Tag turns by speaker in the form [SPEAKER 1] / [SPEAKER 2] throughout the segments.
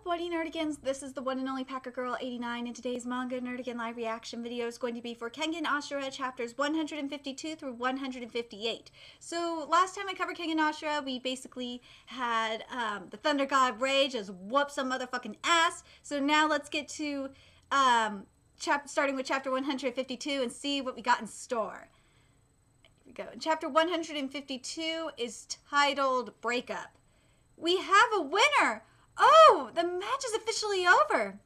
[SPEAKER 1] Buddy Nerdigans, this is the one and only Packer Girl 89, and today's manga Nerdigan live reaction video is going to be for Kengan Ashura chapters 152 through 158. So last time I covered Kengan Ashura, we basically had the Thunder God Ray just whoop some motherfucking ass. So now let's get to starting with chapter 152 and see what we got in store. Here we go. Chapter 152 is titled Breakup. We have a winner! Oh, the match is officially over.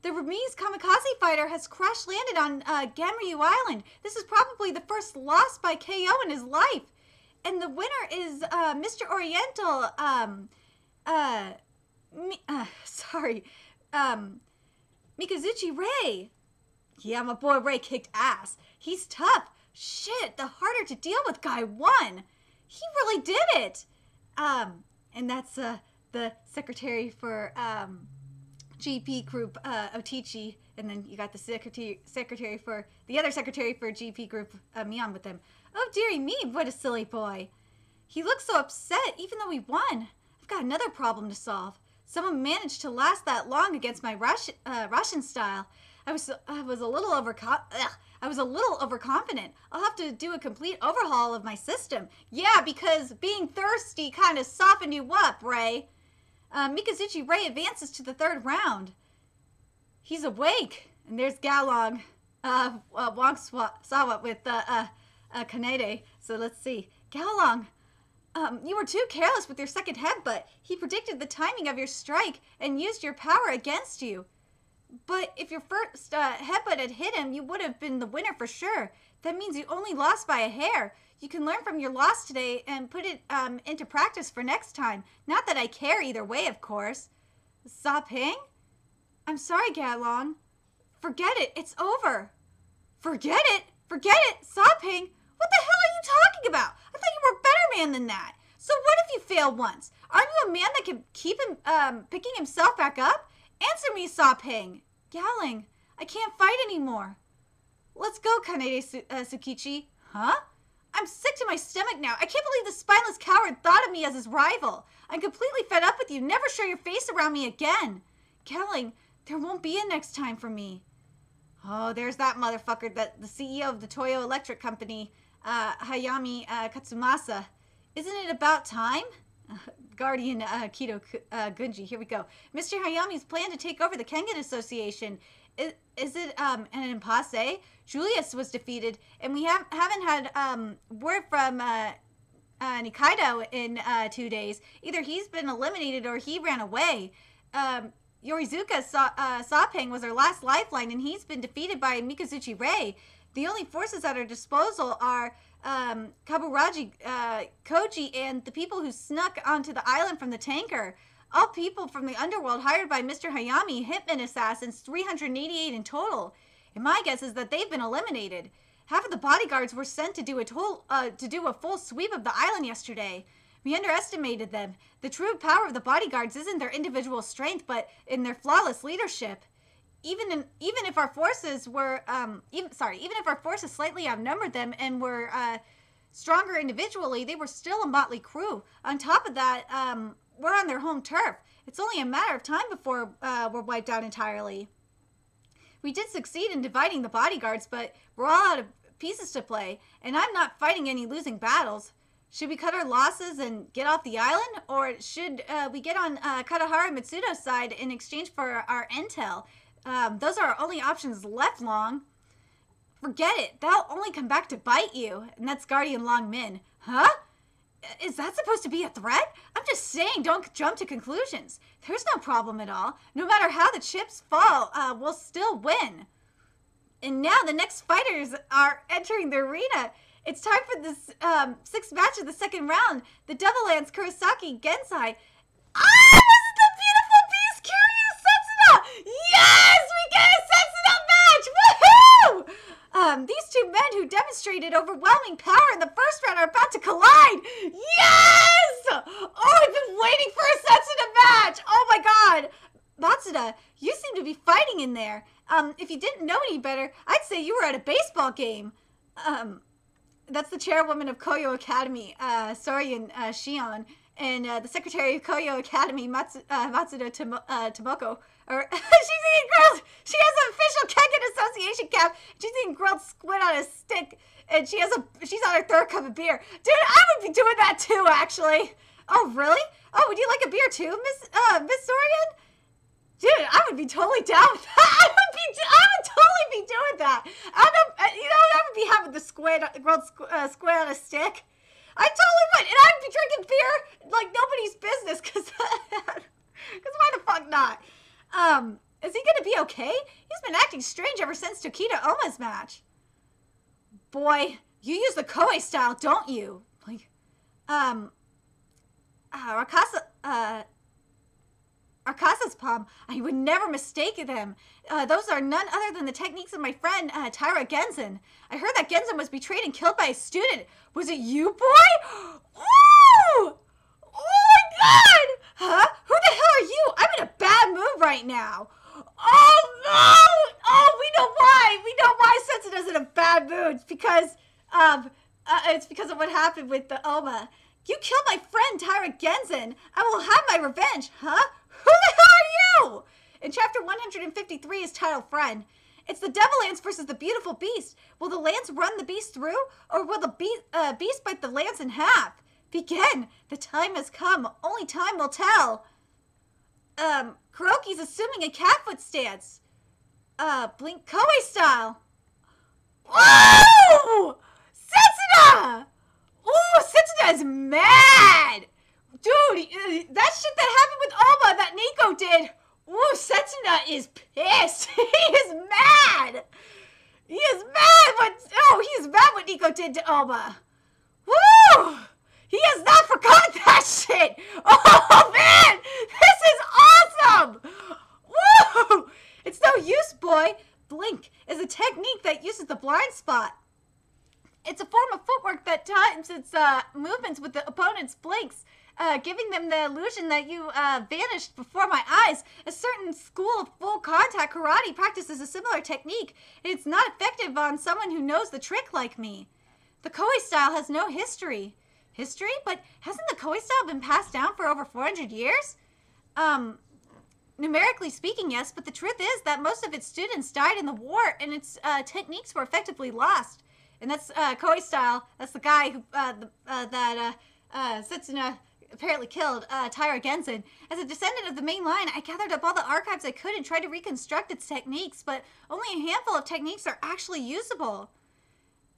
[SPEAKER 1] The Burmese kamikaze fighter has crash landed on Gamryu Island. This is probably the first loss by KO in his life. And the winner is Mr. Oriental, Mikazuchi Ray. Yeah, my boy Ray kicked ass. He's tough. Shit, the harder to deal with guy won. He really did it. And that's the secretary for GP Group, Otichi, and then you got the secretary for the other secretary for GP Group, Mion with him. Oh dearie me, what a silly boy. He looks so upset even though we won. I've got another problem to solve. Someone managed to last that long against my Russian style. I was a little overconfident. I'll have to do a complete overhaul of my system. Yeah, because being thirsty kind of softened you up, Ray. Mikazuchi Ray advances to the third round. He's awake. And there's Galong, Wongsawa with Kanede. So let's see. Galong, you were too careless with your second headbutt. He predicted the timing of your strike and used your power against you. But if your first headbutt had hit him, you would have been the winner for sure. That means you only lost by a hair. You can learn from your loss today and put it into practice for next time. Not that I care either way, of course. Sa Ping? I'm sorry, Galong. Forget it. It's over. Forget it? Forget it? Sa Ping? What the hell are you talking about? I thought you were a better man than that. So what if you fail once? Aren't you a man that can keep him picking himself back up? Answer me, Sa Ping. Galing, I can't fight anymore. Let's go, Kanede Tsukichi. Huh? I'm sick to my stomach now. I can't believe the spineless coward thought of me as his rival. I'm completely fed up with you. Never show your face around me again. Galing, there won't be a next time for me. Oh, there's that motherfucker, the CEO of the Toyo Electric Company, Hayami Katsumasa. Isn't it about time? Guardian Kido Gunji. Here we go. Mr. Hayami's plan to take over the Kengan Association. Is it an impasse? Julius was defeated, and we haven't had word from Nikaido in 2 days. Either he's been eliminated or he ran away. Yorizuka Sapeng was our last lifeline, and he's been defeated by Mikazuchi Ray. The only forces at our disposal are Kaburaji Koji and the people who snuck onto the island from the tanker. All people from the underworld hired by Mr. Hayami, hitman assassins, 388 in total. And my guess is that they've been eliminated. Half of the bodyguards were sent to do a full sweep of the island yesterday. We underestimated them. The true power of the bodyguards isn't their individual strength, but in their flawless leadership. Even if our forces were even if our forces slightly outnumbered them and were stronger individually, they were still a motley crew. On top of that, we're on their home turf. It's only a matter of time before we're wiped out entirely. We did succeed in dividing the bodyguards, but we're all out of pieces to play, and I'm not fighting any losing battles. Should we cut our losses and get off the island, or should we get on Katahara Mitsudo's side in exchange for our intel? Those are our only options left, Long. Forget it. They'll only come back to bite you. And that's Guardian Long Min. Huh? Is that supposed to be a threat? I'm just saying, don't jump to conclusions. There's no problem at all. No matter how the chips fall, we'll still win. And now the next fighters are entering the arena. It's time for this sixth match of the second round. The Devil Lance Kurosaki Gensai. Ah! Yes, we get a Setsuna match! Woohoo! These two men who demonstrated overwhelming power in the first round are about to collide. Yes! Oh, I've been waiting for a Setsuna match. Oh my God, Matsuda, you seem to be fighting in there. If you didn't know any better, I'd say you were at a baseball game. That's the chairwoman of Koyo Academy, Sorian Shion. and the secretary of Koyo Academy, Matsudo Tomoko. Or she's eating grilled. She has an official Kengan Association cap. She's eating grilled squid on a stick, and she's on her third cup of beer. Dude, I would be doing that too, actually. Oh, really? Oh, would you like a beer too, Miss Sorian? Dude, I would be totally down with that. I would totally be doing that. I would be having the grilled squid on a stick. I totally would, and I'd be drinking beer like nobody's business, because why the fuck not? Is he gonna be okay? He's been acting strange ever since Tokita Oma's match. Boy, you use the Koei style, don't you? Like, Arkasa's palm, I would never mistake them. Those are none other than the techniques of my friend, Taira Genzen. I heard that Genzen was betrayed and killed by a student. Was it you, boy? Ooh! Oh my god! Huh? Who the hell are you? I'm in a bad mood right now. Oh no! Oh, we know why! We know why Setsuna is in a bad mood. It's because of what happened with the Oma. You killed my friend, Taira Genzen. I will have my revenge, huh? Who the hell are you? In chapter 153 is titled Friend. It's the Devil Lance versus the Beautiful Beast. Will the lance run the beast through, or will the beast bite the lance in half? Begin. The time has come. Only time will tell. Kuroki's assuming a catfoot stance. Blink Koei style. Whoa! Setsuna! Ooh, Setsuna is mad! Dude, that shit that happened with Oma that Nico did. Ooh, Setsuna is pissed. He is mad. He is mad what Nico did to Oma. Woo! He has not forgotten that shit. Oh man, this is awesome. Woo! It's no use, boy. Blink is a technique that uses the blind spot. It's a form of footwork that times its movements with the opponent's blinks, giving them the illusion that you vanished before my eyes. A certain school of full contact karate practices a similar technique. It's not effective on someone who knows the trick like me. The Koei style has no history. History? But hasn't the Koei style been passed down for over 400 years? Numerically speaking, yes, but the truth is that most of its students died in the war and its techniques were effectively lost. And that's Koei style. That's the guy who Setsuna apparently killed, Taira Genzen. As a descendant of the main line, I gathered up all the archives I could and tried to reconstruct its techniques, but only a handful of techniques are actually usable.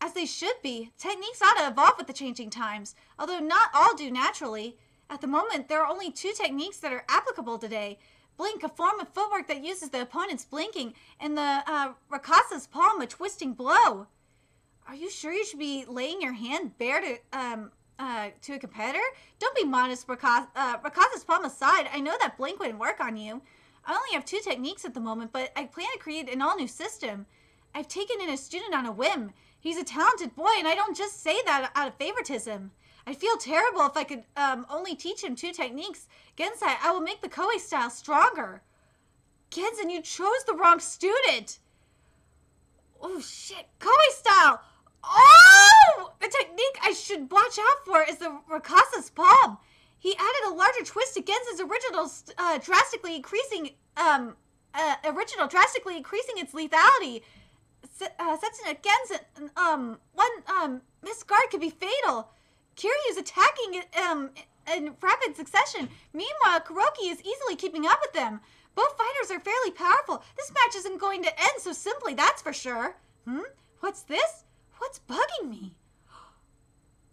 [SPEAKER 1] As they should be. Techniques ought to evolve with the changing times, although not all do naturally. At the moment, there are only 2 techniques that are applicable today. Blink, a form of footwork that uses the opponent's blinking, and the Rakasa's palm, a twisting blow. Are you sure you should be laying your hand bare to a competitor? Don't be modest, Rakasa's palm aside. I know that Blink wouldn't work on you. I only have 2 techniques at the moment, but I plan to create an all-new system. I've taken in a student on a whim. He's a talented boy, and I don't just say that out of favoritism. I'd feel terrible if I could only teach him 2 techniques. Gensai, I will make the Koei style stronger. Genzen, you chose the wrong student. Oh, shit. Koei style. Oh! The technique I should watch out for is the Rakasa's palm. He added a larger twist to Genzen's original, drastically increasing its lethality. Setsuna Genzen, one misguard could be fatal. Kiryu's attacking in rapid succession. Meanwhile, Kuroki is easily keeping up with them. Both fighters are fairly powerful. This match isn't going to end so simply, that's for sure. What's this? What's bugging me?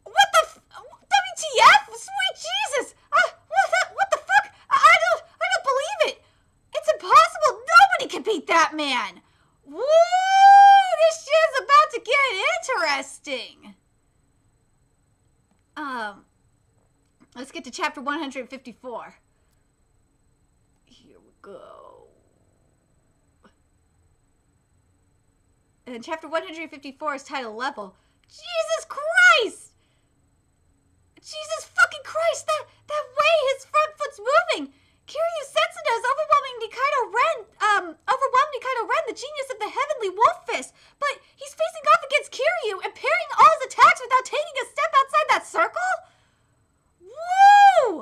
[SPEAKER 1] What the WTF? Sweet Jesus! What the fuck? I don't believe it. It's impossible. Nobody can beat that man. Woo! This shit's about to get interesting. Let's get to chapter 154. Here we go. And chapter 154 is titled Level. Jesus Christ! Jesus fucking Christ! That way his front foot's moving! Kiryu Setsuna is overwhelming Nikaido Ren, the genius of the Heavenly Wolf Fist, but he's facing off against Kiryu and parrying all his attacks without taking a step outside that circle? Woo!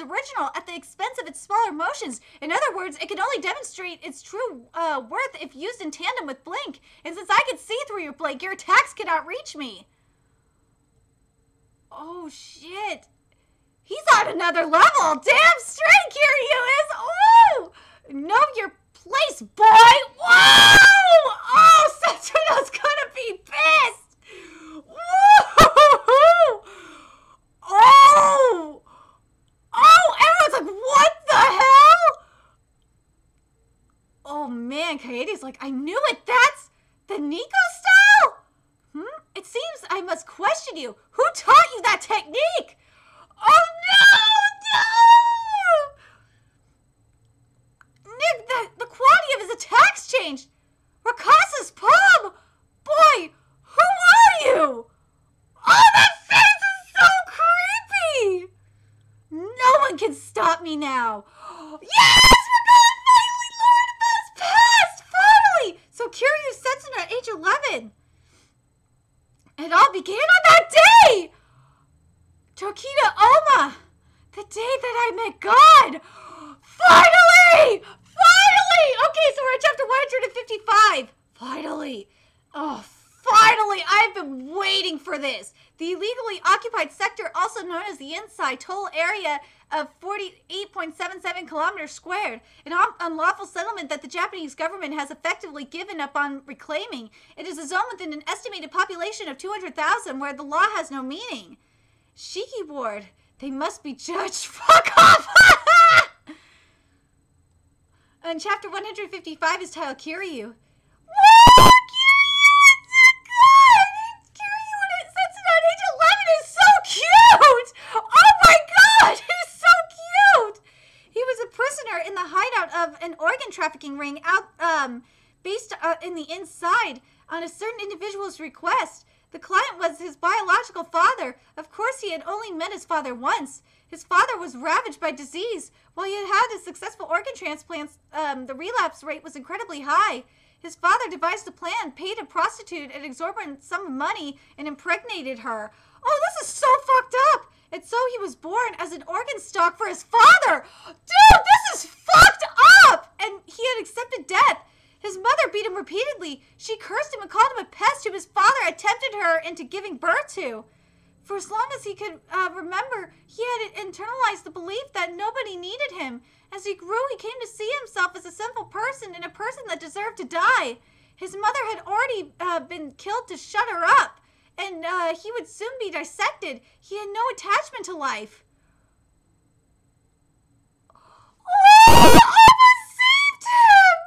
[SPEAKER 1] original at the expense of its smaller motions. In other words, it can only demonstrate its true worth if used in tandem with Blink. And since I can see through your Blink, your attacks cannot reach me. Oh, shit. He's on another level. Damn straight Kiryu is. Ooh! Know your place, boy. Whoa! Oh, Setsuno's gonna be pissed. Woo! Oh! Oh, everyone's like, what the hell? Oh, man, Kaede's like, I knew it. That's the Nico style? It seems I must question you. Who taught you that technique? Oh, no! Nick, the quality of his attacks changed. Rakasa's palm! Boy, who are you? Oh, that face is so creepy! No one can stop me now. Yes! We're gonna finally learn this past! Finally! So Kiryu Setsuna at age 11. It all began on that day! Tokita Oma! The day that I met God! Finally! Finally! Okay, so we're at chapter 155. Finally. Oh, finally! I've been waiting for this. The illegally occupied sector, also known as the Inside Toll Area of 48.77 kilometers squared, an unlawful settlement that the Japanese government has effectively given up on reclaiming. It is a zone within an estimated population of 200,000 where the law has no meaning. Shiki Ward, they must be judged. Fuck off! And chapter 155 is titled Kiryu. Woo! Kiryu, it's so good! Kiryu at Setsuna at age 11 is so cute! Oh my god, he's so cute! He was a prisoner in the hideout of an organ trafficking ring based in the inside on a certain individual's request. The client was his biological father. Of course, he had only met his father once. His father was ravaged by disease. While he had had successful organ transplants, the relapse rate was incredibly high. His father devised a plan, paid a prostitute an exorbitant sum of money, and impregnated her. Oh, this is so fucked up! And so he was born as an organ stock for his father! Dude, this is fucked up! And he had accepted death. His mother beat him repeatedly. She cursed him and called him a pest whom his father had tempted her into giving birth to. For as long as he could remember, he had internalized the belief that nobody needed him. As he grew, he came to see himself as a sinful person and a person that deserved to die. His mother had already been killed to shut her up, and he would soon be dissected. He had no attachment to life. Oh, Oma saved him!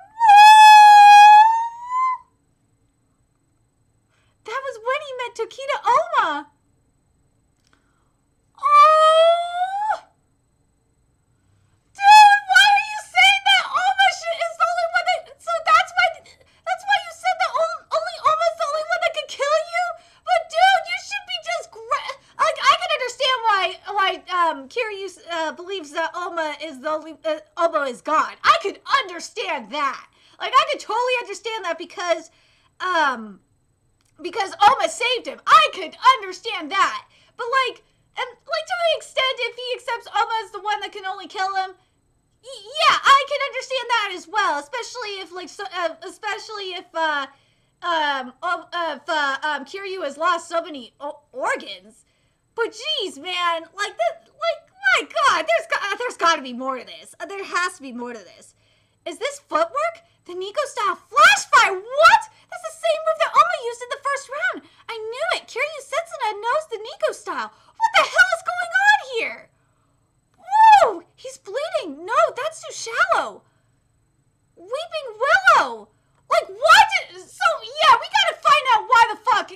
[SPEAKER 1] That was when he met Tokita Oma. Oh! Dude, why are you saying that Oma is the only one that... So that's why you said that only Oma's the only one that could kill you? But dude, you should be just... Like, I can understand why Kiryu believes that Oma is the only... Oma is God. I could understand that. Like, I could totally understand that because Oma saved him. I could understand that. But like, and like to an extent, if he accepts Oma as the one that can only kill him, yeah, I can understand that as well. Especially if Kiryu has lost so many organs. But geez, man, like that, like my God, there's got to be more to this. There has to be more to this. Is this footwork? The Nico style flash fire? What? That's the same move that Oma used in the first round. I knew it. Kiryu Setsuna knows the Nico style. What the hell is going on here? Whoa! He's bleeding. No, that's too shallow. Weeping Willow. Like what? So yeah, we gotta find out why the fuck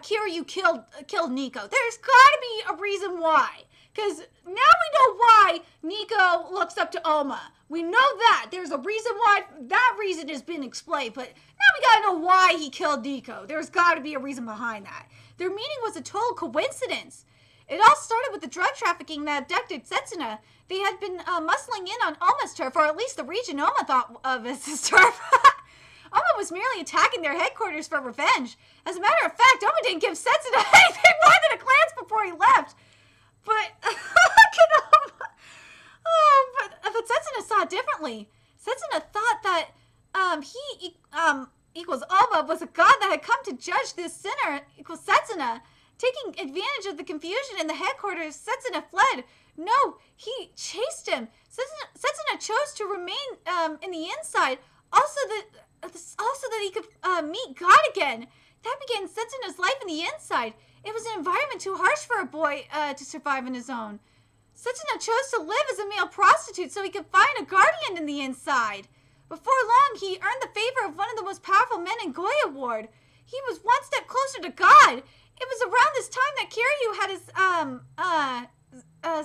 [SPEAKER 1] Kiryu killed Nico. There's gotta be a reason why. Because now we know why Nico looks up to Oma. We know that. There's a reason why. That reason has been explained. But now we gotta know why he killed Nico. There's gotta be a reason behind that. Their meeting was a total coincidence. It all started with the drug trafficking that abducted Setsuna. They had been muscling in on Oma's turf, or at least the region Oma thought of as his turf. Oma was merely attacking their headquarters for revenge. As a matter of fact, Oma didn't give Setsuna anything more than a glance before he left. But, But Setsuna saw it differently. Setsuna thought that he equals Oba was a god that had come to judge this sinner equals Setsuna. Taking advantage of the confusion in the headquarters, Setsuna fled. No, he chased him. Setsuna chose to remain in the inside, also that he could meet God again. That began Setsuna's life in the inside. It was an environment too harsh for a boy to survive on his own. Setsuna chose to live as a male prostitute so he could find a guardian in the inside. Before long, he earned the favor of one of the most powerful men in Goya Ward. He was one step closer to God. It was around this time that Kiryu had his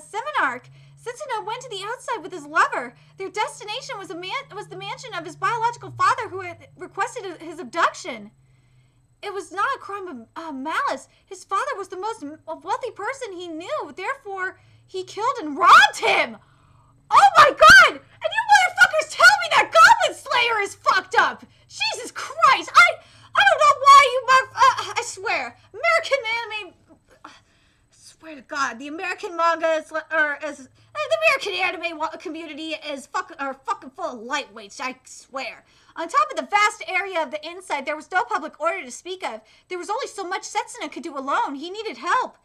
[SPEAKER 1] seminarch. Setsuna went to the outside with his lover. Their destination was the mansion of his biological father who had requested his abduction. It was not a crime of malice. His father was the most wealthy person he knew. Therefore, he killed and robbed him. Oh my God! And you motherfuckers tell me that Goblin Slayer is fucked up! Jesus Christ! I don't know why you I swear, American anime. I swear to God, the American manga the American anime community is fucking full of lightweights. I swear. On top of the vast area of the inside, there was no public order to speak of. There was only so much Setsuna could do alone. He needed help.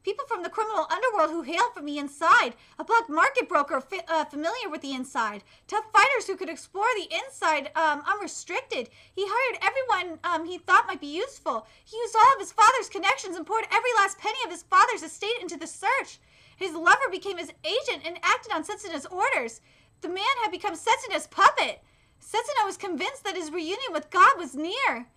[SPEAKER 1] People from the criminal underworld who hailed from the inside. A black market broker familiar with the inside. Tough fighters who could explore the inside unrestricted. He hired everyone he thought might be useful. He used all of his father's connections and poured every last penny of his father's estate into the search. His lover became his agent and acted on Setsuna's orders. The man had become Setsuna's puppet. Setsuna was convinced that his reunion with God was near.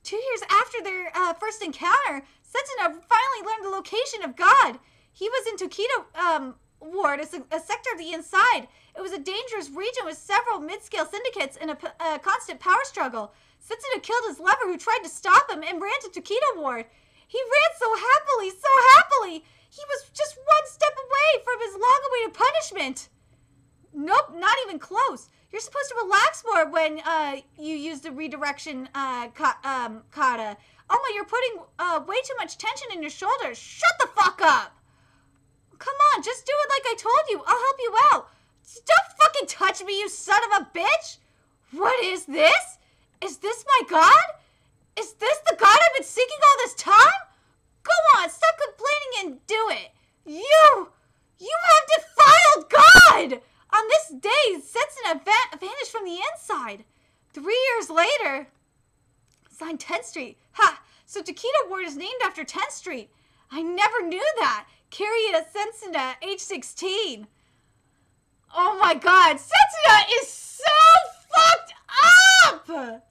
[SPEAKER 1] 2 years after their first encounter, Setsuna finally learned the location of God. He was in Tokido Ward, a sector of the inside. It was a dangerous region with several mid-scale syndicates and a constant power struggle. Setsuna killed his lover who tried to stop him and ran to Tokido Ward. He ran so happily. He was just one step away from his long-awaited punishment. Nope, not even close. You're supposed to relax more when you use the redirection kata. Oma, you're putting way too much tension in your shoulders. Shut the fuck up! Come on, just do it like I told you. I'll help you out. Don't fucking touch me, you son of a bitch! What is this? Is this my God? Is this the God I've been seeking all this time? Go on, stop complaining and do it. You have defiled God! On this day, Setsuna vanished from the inside. 3 years later, signed 10th Street. Ha! So Tokido Ward is named after 10th Street. I never knew that. Kiryu Setsuna, age 16. Oh my God, Setsuna is so fucked up!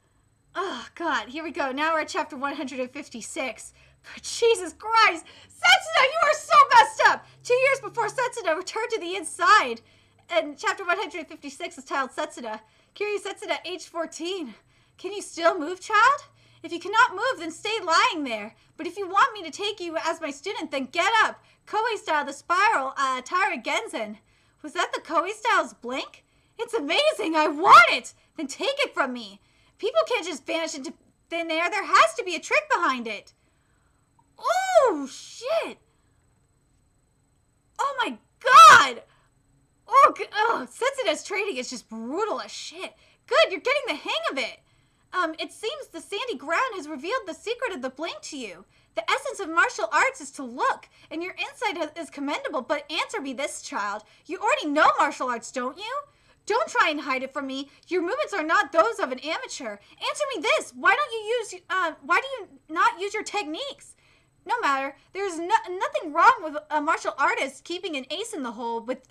[SPEAKER 1] Oh God, here we go. Now we're at chapter 156. Jesus Christ, Setsuna, you are so messed up! 2 years before Setsuna returned to the inside. And chapter 156 is titled Setsuna. Kiryu Setsuna, age 14. Can you still move, child? If you cannot move, then stay lying there. But if you want me to take you as my student, then get up. Koei style, the spiral, Taira Genzen. Was that the Koei style's blink? It's amazing, I want it! Then take it from me. People can't just vanish into thin air. There has to be a trick behind it. Oh, shit! Oh my God! Oh, Setsuna's training is just brutal as shit. Good, you're getting the hang of it. It seems the sandy ground has revealed the secret of the blink to you. The essence of martial arts is to look, and your insight is commendable, but answer me this, child. You already know martial arts, don't you? Don't try and hide it from me. Your movements are not those of an amateur. Answer me this. Why do you not use your techniques? No matter. There's nothing wrong with a martial artist keeping an ace in the hole, with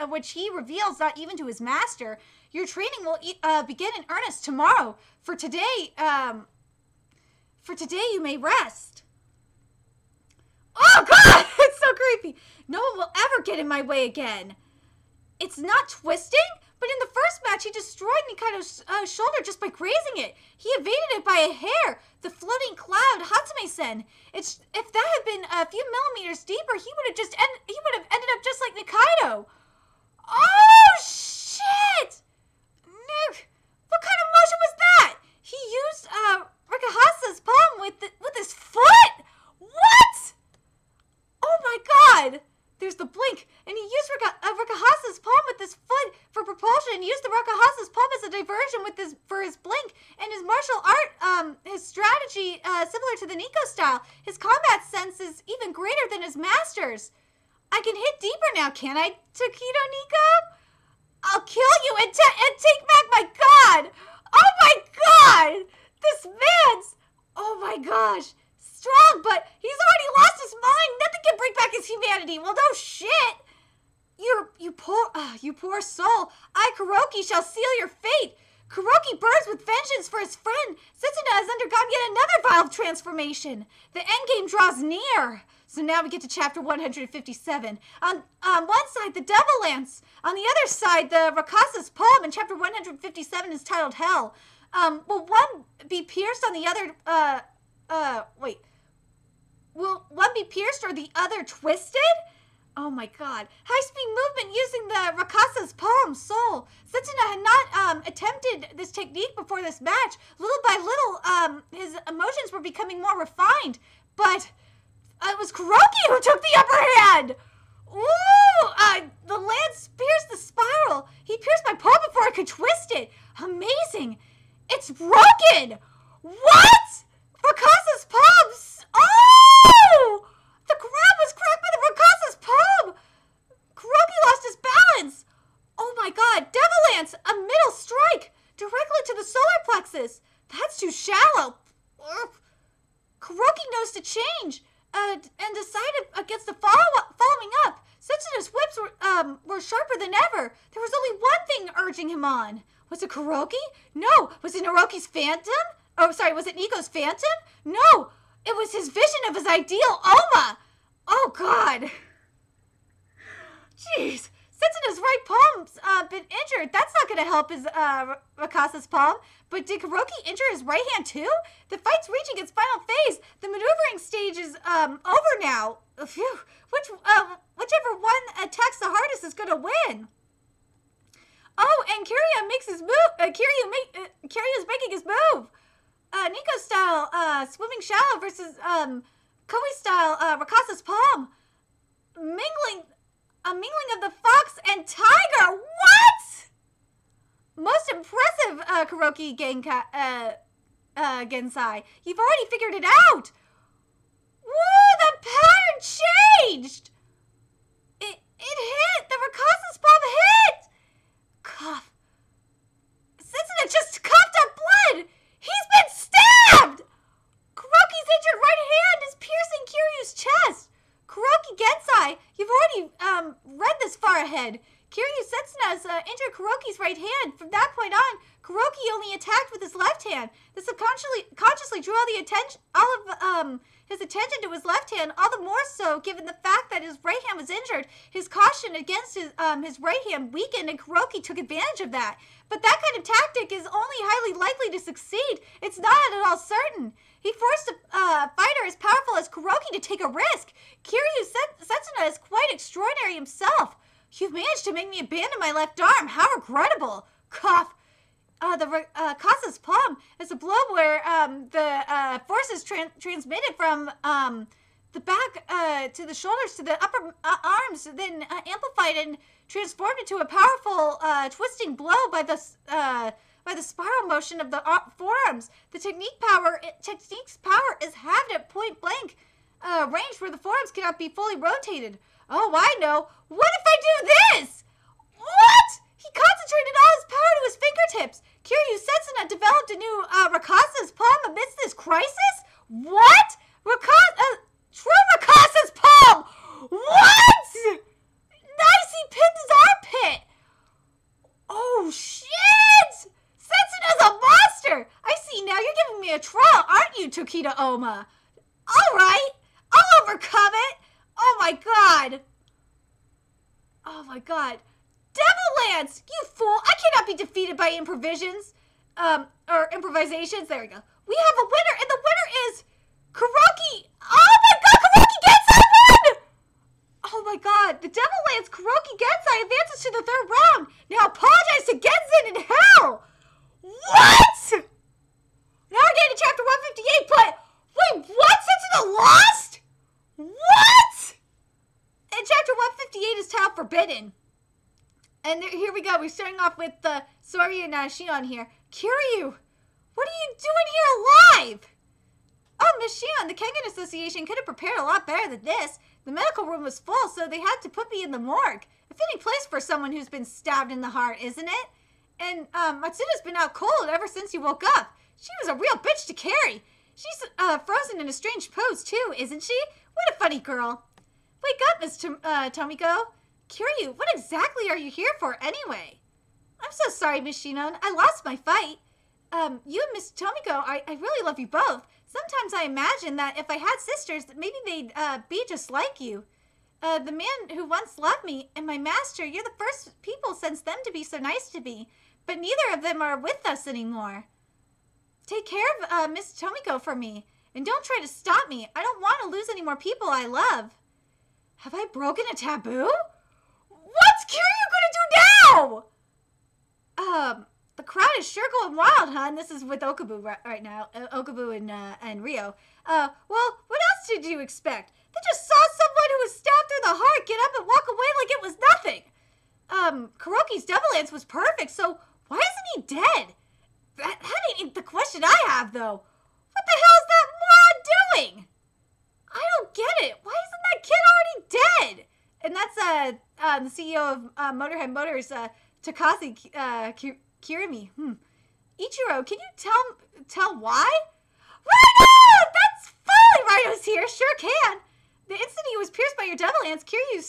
[SPEAKER 1] which he reveals not even to his master. Your training will begin in earnest tomorrow. For today you may rest. Oh God, it's so creepy. No one will ever get in my way again. It's not twisting, but in the first match he destroyed Mikado's shoulder just by grazing it. He evaded it by a hair. The floating cloud, Hatsume-sen. If that had been a few millimeters deeper, he would have ended up just like Nikaido. Oh shit! What kind of motion was that? He used Rikahasa's palm with his foot. What? Oh my God! There's the blink, and he used Rikahasa's palm with his foot Rakahasa's palm as a diversion for his blink, and his martial art, his strategy, similar to the Nico style. His combat sense is even greater than his master's. I can hit deeper now, can't I, Tokido Nico? I'll kill you and take back my god! Oh my god! This man's, oh my gosh, strong, but he's already lost his mind. Nothing can bring back his humanity. Well, no shit. You poor soul. I, Kuroki, shall seal your fate. Kuroki burns with vengeance for his friend. Setsuna has undergone yet another vile transformation. The endgame draws near. So now we get to chapter 157. On one side, the Devil Lance. On the other side, the Rakasa's palm. And chapter 157 is titled Hell. Will one be pierced on the other, wait. Will one be pierced or the other twisted? Oh my god. High-speed movement using the Rakasa's palm, soul. Setsuna had not attempted this technique before this match. Little by little, his emotions were becoming more refined. But it was Kuroki who took the upper hand! Ooh! The lance pierced the spiral. He pierced my palm before I could twist it. Amazing! It's broken! What? Rakasa's palms! Oh! The ground was cracked by the Rakasa's palm! Kuroki lost his balance! Oh my god, Devil Lance! A middle strike! Directly to the solar plexus! That's too shallow! Kuroki knows to change! And decided against the following up. Setsuna's whips were sharper than ever. There was only one thing urging him on. Was it Kuroki? No. Was it Naroki's phantom? Oh, sorry, was it Nico's phantom? No. It was his vision of his ideal Oma. Oh, God. Jeez. Setsuna's right palm's been injured. That's not going to help his Rakasa's palm. But did Kuroki injure his right hand too? The fight's reaching its final phase. The maneuvering stage is over now. Phew. Whichever one attacks the hardest is going to win. Oh, and Kiryu makes his move. Kiryu's making his move. Nico style swimming shallow versus Koei style Rakasa's palm. A mingling of the fox and tiger. What? Most impressive, Kuroki Gensai. You've already figured it out. Woo, the pattern changed. It hit. The Rakasa's palm hit. Cough. Setsuna just coughed up blood. He's been stabbed. Kuroki's injured right hand is piercing Kiryu's chest. Kuroki Gensai, you've already read this far ahead. Kiryu Setsuna's injured Kuroki's right hand. From that point on, Kuroki only attacked with his left hand. This subconsciously drew his attention to his left hand, all the more so given the fact that his right hand was injured. His caution against his right hand weakened, and Kuroki took advantage of that. But that kind of tactic is only highly likely to succeed. It's not at all certain. He forced a fighter as powerful as Kuroki to take a risk. Kiryu Setsuna is quite extraordinary himself. You've managed to make me abandon my left arm. How regrettable. Cough. The Rakasa's palm is a blow where the force is transmitted from the back to the shoulders to the upper arms, then amplified and transformed into a powerful twisting blow by the spiral motion of the forearms. The technique's power is halved at point blank range where the forearms cannot be fully rotated. Oh, I know. What if I do this? What? He concentrated all his power to his fingertips. Kiryu Setsuna developed a new Rakasa's palm amidst this crisis? What? True Rakasa's palm! What? Nice, he pinned his armpit. Oh, shit! Setsuna's a monster! I see now, you're giving me a trial, aren't you, Tokido Oma? All right, I'll overcome it. Oh my god. Oh my god. Devil Lance, you fool! I cannot be defeated by improvisations. There we go. We have a winner, and the winner is Kuroki. Oh my god, Kuroki Gensai won! Oh my god, the Devil Lance Kuroki Gensai advances to the third round. Now apologize to Genzen in hell. What? Now we're getting to chapter 158, but wait, what? Setsuna lost? What? And chapter 158 is titled Forbidden. And here we go. We're starting off with Sori and Shion here. Kiryu, what are you doing here alive? Oh, Miss Shion, the Kengan Association could have prepared a lot better than this. The medical room was full, so they had to put me in the morgue. A fitting place for someone who's been stabbed in the heart, isn't it? And Matsuda's been out cold ever since you woke up. She was a real bitch to carry. She's frozen in a strange pose, too, isn't she? What a funny girl. Wake up, Miss Tomiko. Kiryu, what exactly are you here for, anyway? I'm so sorry, Miss Shinon. I lost my fight. You and Miss Tomiko, I really love you both. Sometimes I imagine that if I had sisters, maybe they'd be just like you. The man who once loved me and my master, you're the first people since them to be so nice to me. But neither of them are with us anymore. Take care of Miss Tomiko for me. And don't try to stop me. I don't want to lose any more people I love. Have I broken a taboo? What's Kiryu gonna do now? The crowd is sure going wild, huh? And this is with Okabu right now. Okabu and Rio. Well, what else did you expect? They just saw someone who was stabbed through the heart get up and walk away like it was nothing. Kuroki's double lance was perfect, so why isn't he dead? That ain't the question I have, though. What the hell is that moron doing? I don't get it. Why isn't that kid already dead? And that's the CEO of Motorhead Motors, Takashi Kirimi. Ichiro, can you tell why? Rhino! That's finally Rhino's here. Sure can. The instant he was pierced by your devil lance, Kiryu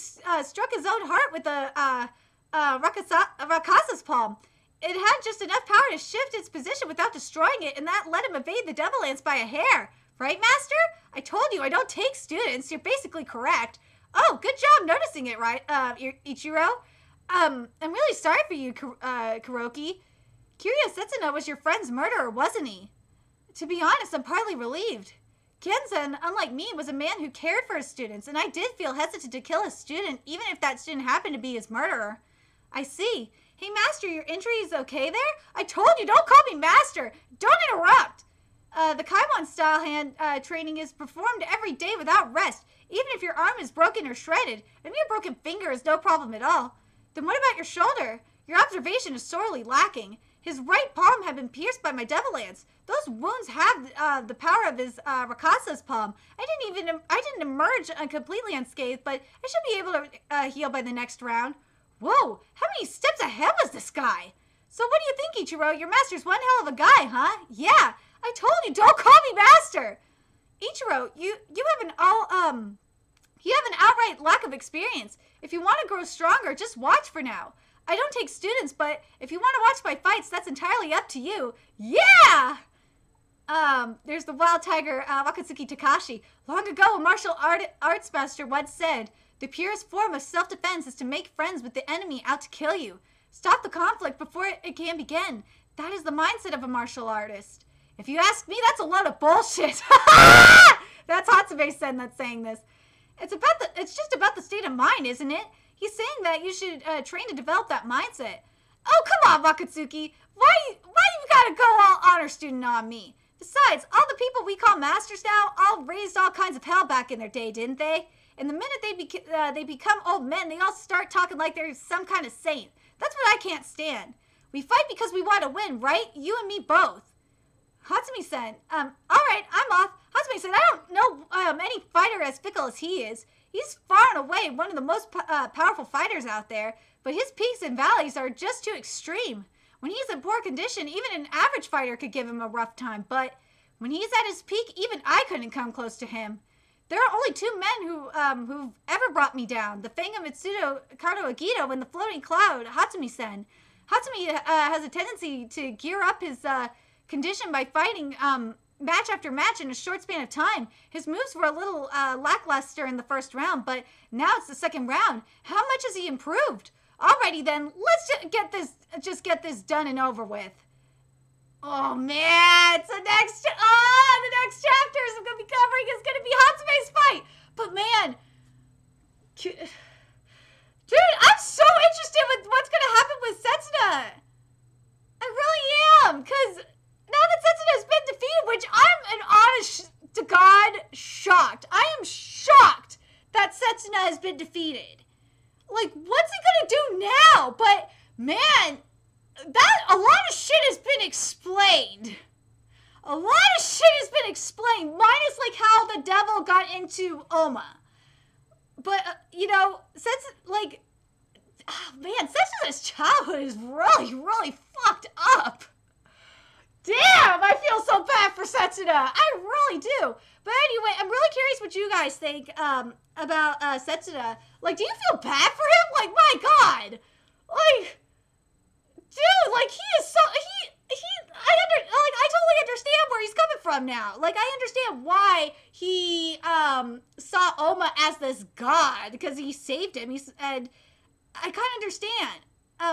[SPEAKER 1] struck his own heart with a Rakasa's palm. It had just enough power to shift its position without destroying it, and that let him evade the devil lance by a hair. Right, Master? I told you I don't take students. You're basically correct. Oh, good job noticing it, right, Ichiro? I'm really sorry for you, Kuroki. Kiryu Setsuna was your friend's murderer, wasn't he? To be honest, I'm partly relieved. Genzen, unlike me, was a man who cared for his students, and I did feel hesitant to kill a student, even if that student happened to be his murderer. I see. Hey, Master, your injury is okay there? I told you, don't call me Master. Don't interrupt. The Kaimon style hand training is performed every day without rest, even if your arm is broken or shredded. A mere broken finger is no problem at all. Then what about your shoulder? Your observation is sorely lacking. His right palm had been pierced by my devil lance. Those wounds have the power of his Rakasa's palm. I didn't emerge completely unscathed, but I should be able to heal by the next round. Whoa, how many steps ahead was this guy? So what do you think, Ichiro? Your master's one hell of a guy, huh? Yeah, I told you, don't call me master. Ichiro, you have an outright lack of experience. If you want to grow stronger, just watch for now. I don't take students, but if you want to watch my fights, that's entirely up to you. Yeah! There's the wild tiger, Wakatsuki Takashi. Long ago, a martial arts master once said, the purest form of self-defense is to make friends with the enemy out to kill you. Stop the conflict before it can begin. That is the mindset of a martial artist. If you ask me, that's a load of bullshit. That's Hatsume-sen that's saying this. It's just about the state of mind, isn't it? He's saying that you should train to develop that mindset. Oh, come on, Wakatsuki. Why you gotta go all honor student on me? Besides, all the people we call masters now all raised all kinds of hell back in their day, didn't they? And the minute they become old men, they all start talking like they're some kind of saint. That's what I can't stand. We fight because we want to win, right? You and me both. Hatsumi-san, all right, I'm off. Hatsumi-san, I don't know any fighter as fickle as he is. He's far and away one of the most powerful fighters out there, but his peaks and valleys are just too extreme. When he's in poor condition, even an average fighter could give him a rough time, but when he's at his peak, even I couldn't come close to him. There are only two men who've ever brought me down, the Fang of Mitsudo Kato Agito and the Floating Cloud, Hatsumi-sen. Hatsumi has a tendency to gear up his condition by fighting match after match in a short span of time. His moves were a little lackluster in the first round, but now it's the second round. How much has he improved? Alrighty then, let's just get this done and over with. Oh man, it's the next chapter I'm gonna be covering is gonna be Hatsume's fight. But man, dude, I'm so interested with what's gonna happen with Setsuna. I really am, cause now that Setsuna has been defeated, which I'm an honest to God shocked. I am shocked that Setsuna has been defeated. like, what's he gonna do now? But, man, a lot of shit has been explained. A lot of shit has been explained, minus, like, how the devil got into Oma. But, you know, since, like, oh, man, Setsuda's childhood is really, really fucked up. Damn, I feel so bad for Setsuda. I really do. But anyway, I'm really curious what you guys think about Setsuda. Like, do you feel bad for him? Like, my God. Like, dude, like, he is so, I totally understand where he's coming from now. Like, I understand why he saw Oma as this god, because he saved him. And I kind of understand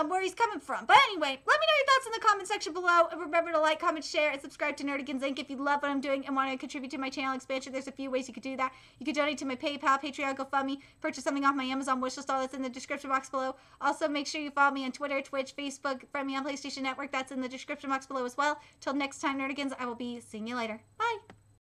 [SPEAKER 1] where he's coming from. But anyway, let me know your thoughts in the comment section below. And remember to like, comment, share, and subscribe to Nerdigans Inc. if you love what I'm doing and want to contribute to my channel expansion. There's a few ways you could do that. You could donate to my PayPal, Patreon, GoFundMe, purchase something off my Amazon wishlist. All that's in the description box below. Also, make sure you follow me on Twitter, Twitch, Facebook, friend me on PlayStation Network. That's in the description box below as well. Till next time, Nerdigans, I will be seeing you later. Bye!